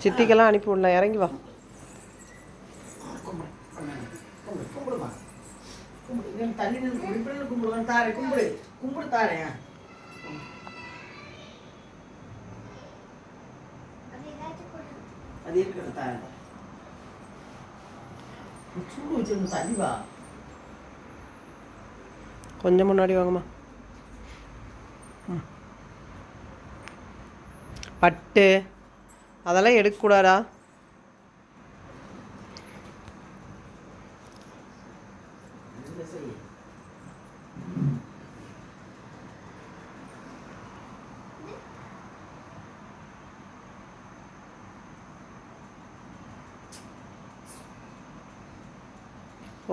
சித்திக்கெல்லாம் அனுப்பி விடலாம், இறங்கி வா. தண்ணி கும்பிடுவேன், தாரேன், கும்பிடு கும்பிடு தாரேன். அது இருக்கிற தாரேன். சூடு வச்சிருந்த தண்ணி வா. கொஞ்சம் முன்னாடி வாங்கம்மா. பட்டு அதெல்லாம் எடுக்கக்கூடாதா?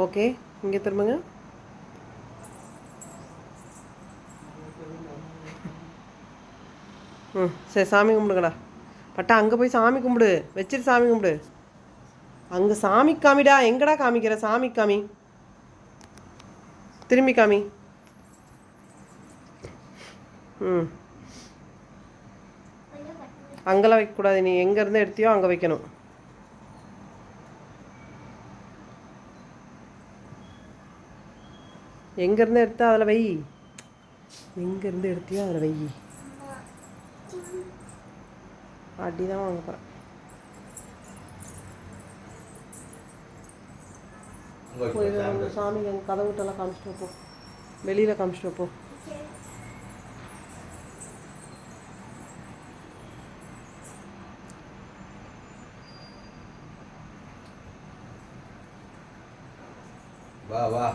ஓகே, இங்கே திரும்புங்க. சரி, சாமி கும்பிடுங்கடா. பட்டா அங்கே போய் சாமி கும்பிடு, வச்சுட்டு சாமி கும்பிடு. அங்கே சாமி காமிடா. எங்கடா காமிக்கிற? சாமி காமி, திரும்பி காமி. அங்கெல்லாம் வைக்கக்கூடாது, நீ எங்கேருந்து எடுத்தியோ அங்கே வைக்கணும். எங்கேருந்து எடுத்தா அதில் வை. எங்கேருந்து எடுத்தியோ அதில் வை. அடி தான் வாங்க போகிறேன். போய் சாமி கதவுட்டெல்லாம் காமிச்சிட்டு வைப்போம், வெளியில் காமிச்சிட்டு வைப்போம். வா வா.